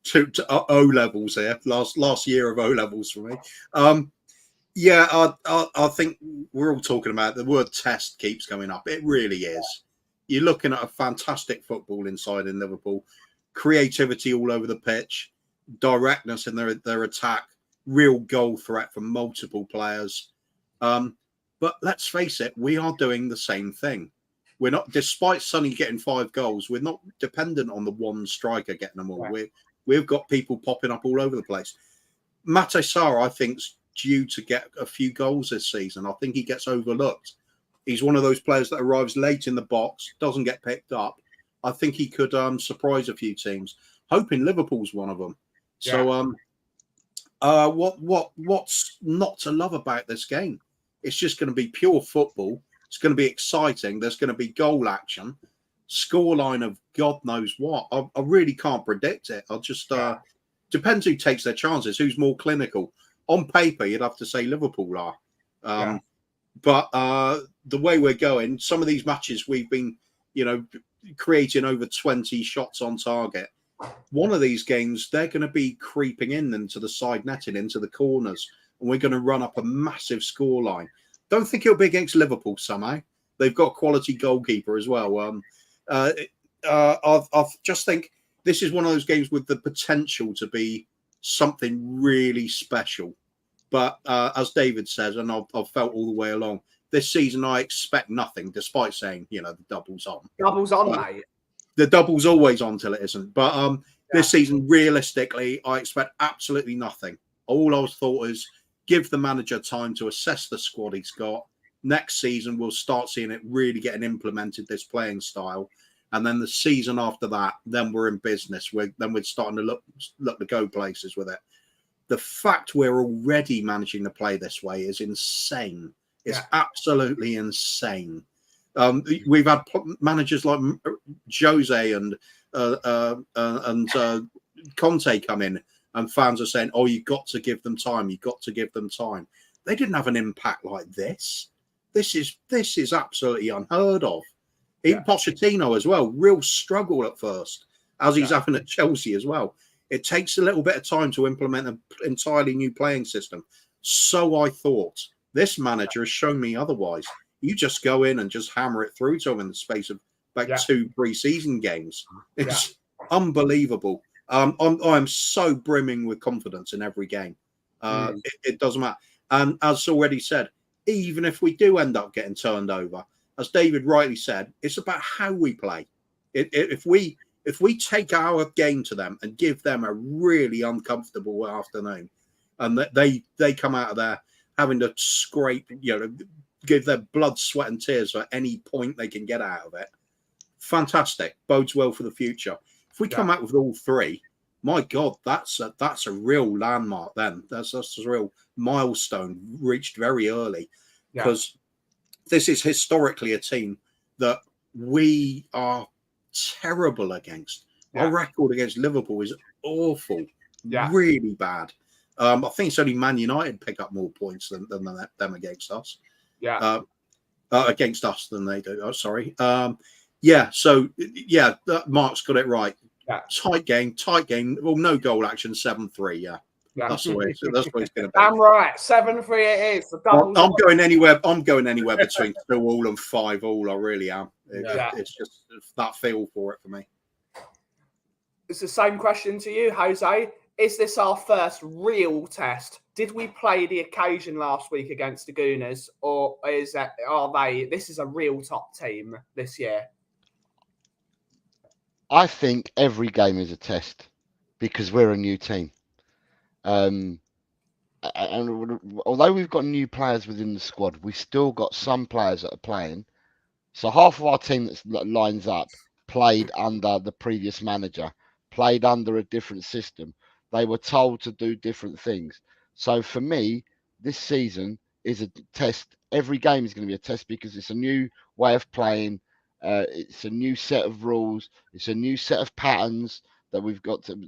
to O levels here. Last year of O levels for me. I think we're all talking about the word test keeps coming up. It really is. You're looking at a fantastic football inside in Liverpool, creativity all over the pitch, directness in their attack, real goal threat from multiple players. But let's face it, we are doing the same thing. We're not, despite Sonny getting 5 goals, we're not dependent on the one striker getting them all. Right. We've got people popping up all over the place. Mate Sarr, I think, is due to get a few goals this season. I think he gets overlooked. He's one of those players that arrives late in the box, doesn't get picked up. I think he could surprise a few teams. Hoping Liverpool's one of them. Yeah. So, what's not to love about this game? It's just going to be pure football. It's going to be exciting. There's going to be goal action, scoreline of God knows what. I really can't predict it. I'll just depends who takes their chances, who's more clinical. On paper, you'd have to say Liverpool are. But the way we're going, some of these matches we've been, creating over 20 shots on target. One of these games, they're going to be creeping into the side netting, into the corners, and we're going to run up a massive scoreline. Don't think it'll be against Liverpool somehow. They've got a quality goalkeeper as well. I just think this is one of those games with the potential to be something really special. But as David says, and I've felt all the way along, this season I expect nothing, despite saying, the double's on. Double's on, mate. The double's always on till it isn't. But this season, realistically, I expect absolutely nothing. All I thought is give the manager time to assess the squad he's got. Next season, we'll start seeing it really getting implemented, this playing style. And then the season after that, then we're in business. We're starting to look to go places with it. The fact we're already managing to play this way is insane. It's absolutely insane. We've had managers like Jose and Conte come in, and fans are saying, "Oh, you've got to give them time. You've got to give them time." They didn't have an impact like this. This is absolutely unheard of. Even Pochettino as well, real struggle at first, as he's having at Chelsea as well. It takes a little bit of time to implement an entirely new playing system. So I thought. This manager has shown me otherwise. You just go in and just hammer it through to him in the space of 2 pre-season games. It's unbelievable. I'm so brimming with confidence in every game. It doesn't matter. And as already said, even if we do end up getting turned over, as David rightly said, it's about how we play. If we take our game to them and give them a really uncomfortable afternoon, and they come out of there having to scrape, give their blood, sweat, and tears for any point they can get out of it, fantastic. Bodes well for the future. If we come out with all 3, my God, that's a real landmark. Then that's a real milestone reached very early, because this is historically a team that we are terrible against. Our record against Liverpool is awful, really bad. I think it's only Man United pick up more points than them against us. Against us than they do. Oh, sorry. So Mark's got it right. Tight game. Well, no goal action, 7-3. That's the way. That's what it's going to be. Damn right, 7-3 it is. I'm going anywhere. I'm going anywhere between 2-2 and 5-2. I really am. It's just that feel for it for me. It's the same question to you, Jose. Is this our first real test? Did we play the occasion last week against the Gooners, or are they? This is a real top team this year. I think every game is a test because we're a new team. And although we've got new players within the squad, we still got some players that are playing. So half of our team that lines up played under the previous manager, played under a different system. They were told to do different things. So for me, this season is a test. Every game is going to be a test because it's a new way of playing. It's a new set of rules. It's a new set of patterns that we've got to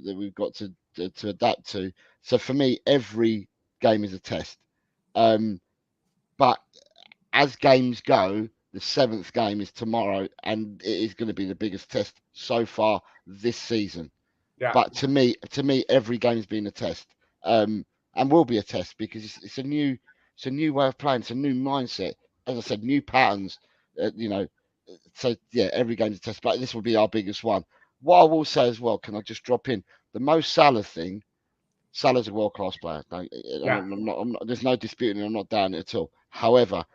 adapt to. So for me, every game is a test. But as games go, the 7th game is tomorrow, and it is going to be the biggest test so far this season. Yeah. But to me, every game's been a test, and will be a test because it's a new way of playing. It's a new mindset. As I said, new patterns. So yeah, every game's a test. But this will be our biggest one. What I will say as well, can I just drop in the Mo Salah thing? Salah's a world-class player. I'm not, there's no disputing. I'm not down it at all. However,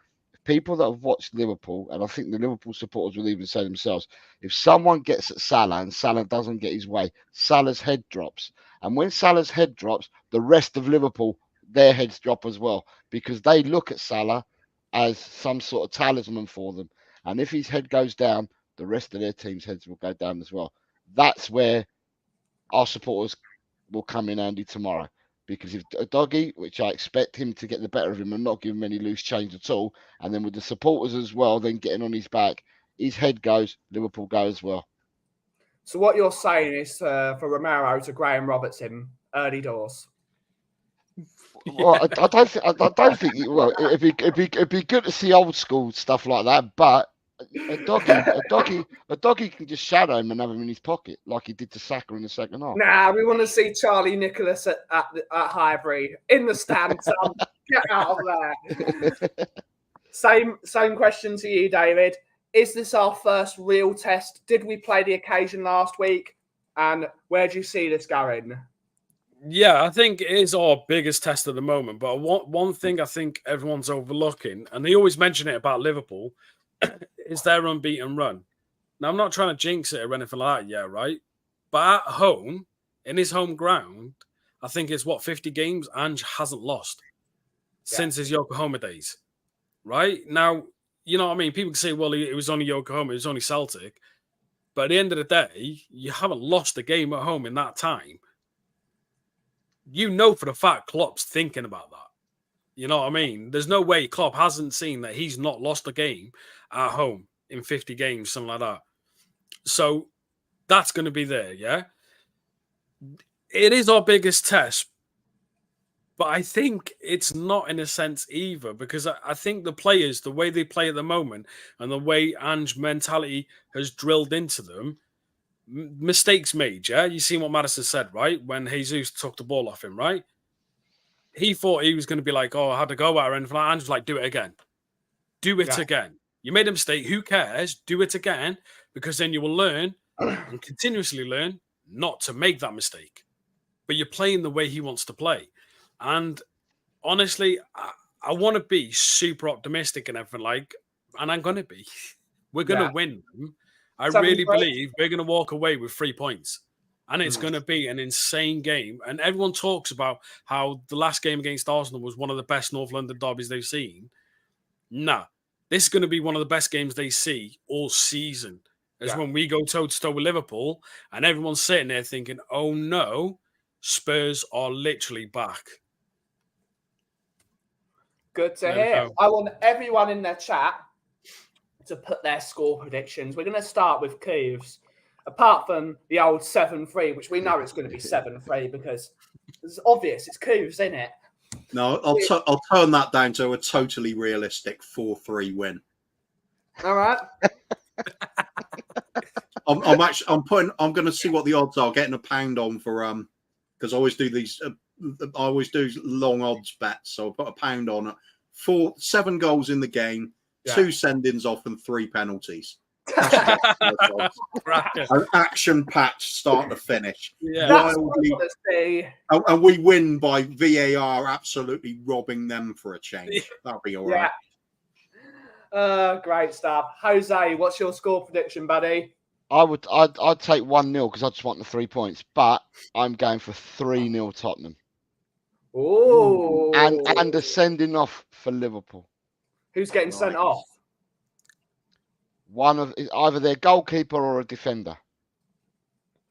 people that have watched Liverpool, and I think the Liverpool supporters will even say themselves, if someone gets at Salah and Salah doesn't get his way, Salah's head drops. And when Salah's head drops, the rest of Liverpool, their heads drop as well, because they look at Salah as some sort of talisman for them. And if his head goes down, the rest of their team's heads will go down as well. That's where our supporters will come in handy tomorrow. Because if a doggy, which I expect him to get the better of him and not give him any loose change at all, and then with the supporters as well, then getting on his back, his head goes, Liverpool go as well. So what you're saying is for Romero to Graham Robertson early doors. Well, I don't think. Well, it'd be good to see old school stuff like that, but a doggy can just shadow him and have him in his pocket like he did to Saka in the second half. Nah, we want to see Charlie Nicholas at Highbury in the stands. Get out of there. Same question to you, David. Is this our first real test? Did we play the occasion last week? And where do you see this going? Yeah, I think it is our biggest test at the moment. But one thing I think everyone's overlooking, and they always mention it about Liverpool, is their unbeaten run. Now, I'm not trying to jinx it or anything like that, yeah, right? But at home, in his home ground, I think it's 50 games Ange hasn't lost since his Yokohama days, right? Now, you know what I mean? People can say, well, it was only Yokohama, it was only Celtic. But at the end of the day, you haven't lost a game at home in that time. You know for the fact Klopp's thinking about that. You know what I mean? There's no way Klopp hasn't seen that he's not lost a game at home in 50 games, something like that. So that's going to be there, yeah? It is our biggest test, but I think it's not in a sense either, because I think the players, the way they play at the moment and the way Ange mentality has drilled into them, mistakes made, yeah? You seen what Madison said, right? When Jesus took the ball off him, right? He thought he was going to be like, oh, I had to go at her. And Ange was like, do it again. Do it again. You made a mistake. Who cares? Do it again, because then you will learn and continuously learn not to make that mistake. But you're playing the way he wants to play. And honestly, I want to be super optimistic and everything and I'm going to be. We're going to win them. I really believe we're going to walk away with 3 points. And it's going to be an insane game. And everyone talks about how the last game against Arsenal was one of the best North London derbies they've seen. Nah, this is going to be one of the best games they see all season. As when we go toe-to-toe with Liverpool and everyone's sitting there thinking, oh no, Spurs are literally back. Good to hear. I want everyone in their chat to put their score predictions. We're going to start with Kauff's. Apart from the old 7-3, which we know it's going to be 7-3 because it's obvious. It's Kauff's, isn't it? No, I'll turn that down to a totally realistic 4-3 win. All right. I'm going to see what the odds are. Getting a pound on for because I always do these I always do long odds bets, so I put £1 on it. 7 goals in the game, 2 send-ins off, and 3 penalties. An action-packed start to finish. Wildly, and we win by VAR absolutely robbing them for a change. That'll be all right. Great stuff. Jose, what's your score prediction, buddy? I'd take 1-0 because I just want the 3 points, but I'm going for 3-0 Tottenham. Oh, and a sending off for Liverpool. Who's getting sent off? One of either their goalkeeper or a defender.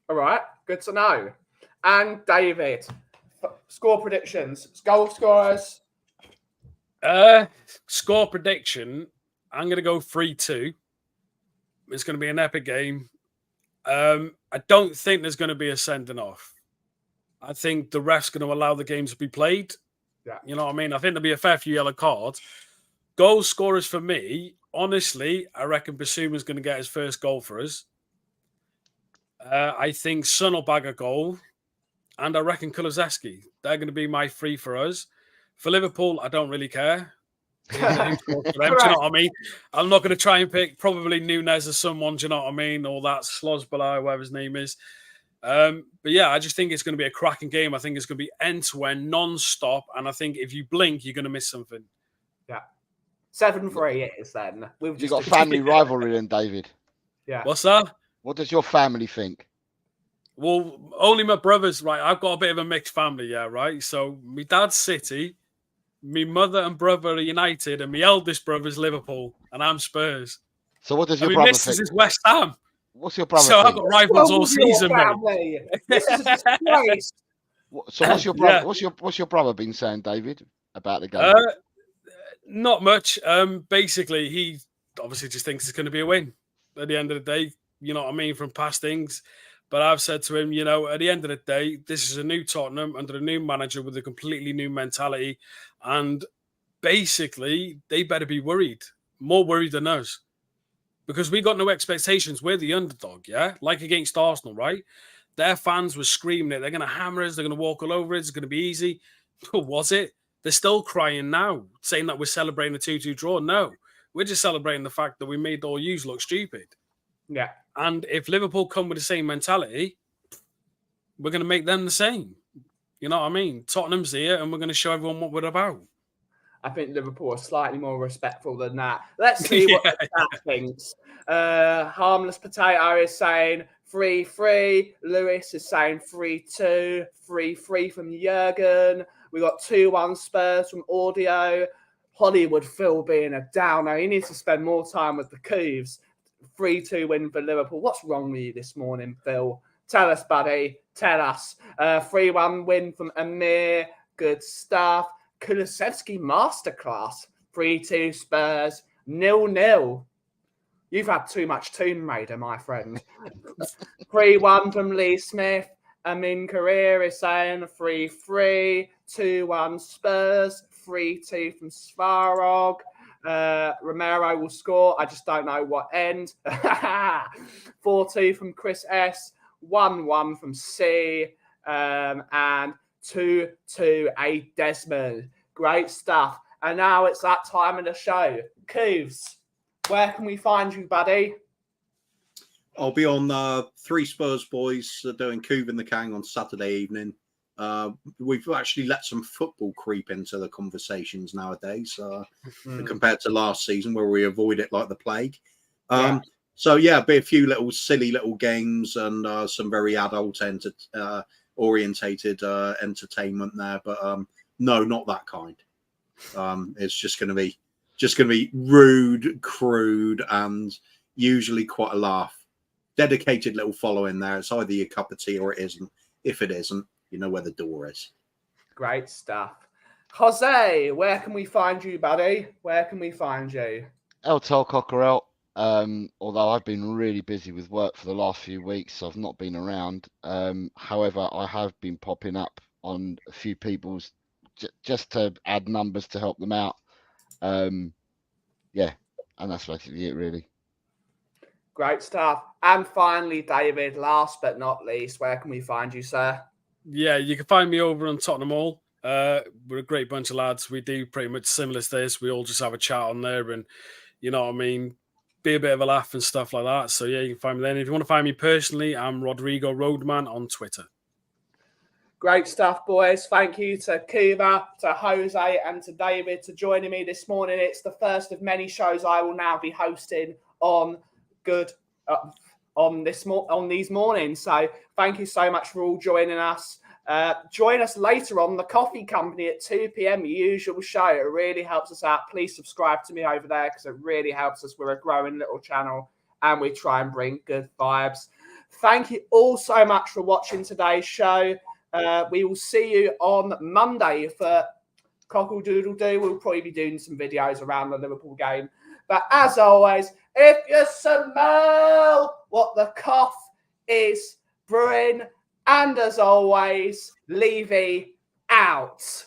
All right, good to know. And David, score predictions, goal scorers. Score prediction. I'm going to go 3-2. It's going to be an epic game. I don't think there's going to be a sending off. I think the ref's going to allow the game to be played. Yeah. You know what I mean? I think there'll be a fair few yellow cards. Goal scorers for me, honestly, I reckon Basuma's going to get his first goal for us. I think Son will bag a goal. And I reckon Kulusevski. They're going to be my 3 for us. For Liverpool, I don't really care. Do you know what I mean? I'm not going to try and pick probably Nunes or someone, do you know what I mean? Or that Slosbala, whatever his name is. But yeah, I just think it's going to be a cracking game. I think it's going to be end-to-end, non-stop. And I think if you blink, you're going to miss something. Yeah. 7-3 it is then. You've got family rivalry then, David. Yeah. What's that? What does your family think? Well, only my brothers, right? I've got a bit of a mixed family, yeah, right? So my dad's City, my mother and brother are United, and my eldest brother's Liverpool, and I'm Spurs. So what does your brother think? This is West Ham. What's your brother think? So I've got rivals all season, mate. This is a disgrace. So what's your brother? What's your brother been saying, David, about the game? Not much. Basically, he obviously just thinks it's going to be a win at the end of the day. You know what I mean, from past things. But I've said to him, at the end of the day, this is a new Tottenham under a new manager with a completely new mentality. And basically, they better be worried, more worried than us. Because we got no expectations. We're the underdog, yeah? Like against Arsenal, right? Their fans were screaming it. They're going to hammer us. They're going to walk all over it. It's going to be easy. Was it? They're still crying now, saying that we're celebrating a 2-2 draw. No, we're just celebrating the fact that we made all yous look stupid. Yeah. And if Liverpool come with the same mentality, we're going to make them the same. You know what I mean? Tottenham's here, and we're going to show everyone what we're about. I think Liverpool are slightly more respectful than that. Let's see what the chat thinks. Harmless Potato is saying 3-3. Lewis is saying 3-2. 3-3 from Jurgen. We got 2-1 Spurs from Audio. Hollywood Phil being a downer. He needs to spend more time with the Couves. 3-2 win for Liverpool. What's wrong with you this morning, Phil? Tell us, buddy. Tell us. 3-1 win from Amir. Good stuff. Kulusevski masterclass. 3-2 Spurs. 0-0. You've had too much Tomb Raider, my friend. 3-1 from Lee Smith. Amin Career is saying 3-3. 2-1 Spurs. 3-2 from Svarog. Romero will score. I just don't know what end. 4-2 from Chris S. 1-1 from C. And 2-2 A Desmond. Great stuff. And now it's that time of the show. Couves, where can we find you, buddy? I'll be on 3 Spurs Boys doing Couve in the Kang on Saturday evening. We've actually let some football creep into the conversations nowadays compared to last season where we avoid it like the plague. So yeah, be a few little silly little games and some very adult orientated entertainment there, but no, not that kind. It's just going to be rude, crude, and usually quite a laugh. Dedicated little following there. It's either your cup of tea or it isn't. If it isn't, you know where the door is. Great stuff. Jose, where can we find you, buddy? Where can we find you? El Tol Cockerel. Although I've been really busy with work for the last few weeks, so I've not been around. However, I have been popping up on a few people's just to add numbers to help them out. Yeah, and that's basically it, really. Great stuff. And finally, David, last but not least, where can we find you, sir? Yeah, you can find me over on Tottenham Hall. We're a great bunch of lads. We do pretty much similar to this. We all just have a chat on there and, you know what I mean, be a bit of a laugh and stuff like that. So, yeah, you can find me there. If you want to find me personally, I'm Rodrigo Roadman on Twitter. Great stuff, boys. Thank you to Kuba, to Jose, and to David for joining me this morning. It's the first of many shows I will now be hosting on on these mornings. So thank you so much for all joining us. Join us later on the Coffee Company at 2 p.m. usual show. It really helps us out. Please subscribe to me over there because it really helps us. We're a growing little channel and we try and bring good vibes. Thank you all so much for watching today's show. We will see you on Monday for Cockerel Doodle Doo. We'll probably be doing some videos around the Liverpool game. But as always, if you smell what the Kauff is brewing, and as always, Levy out.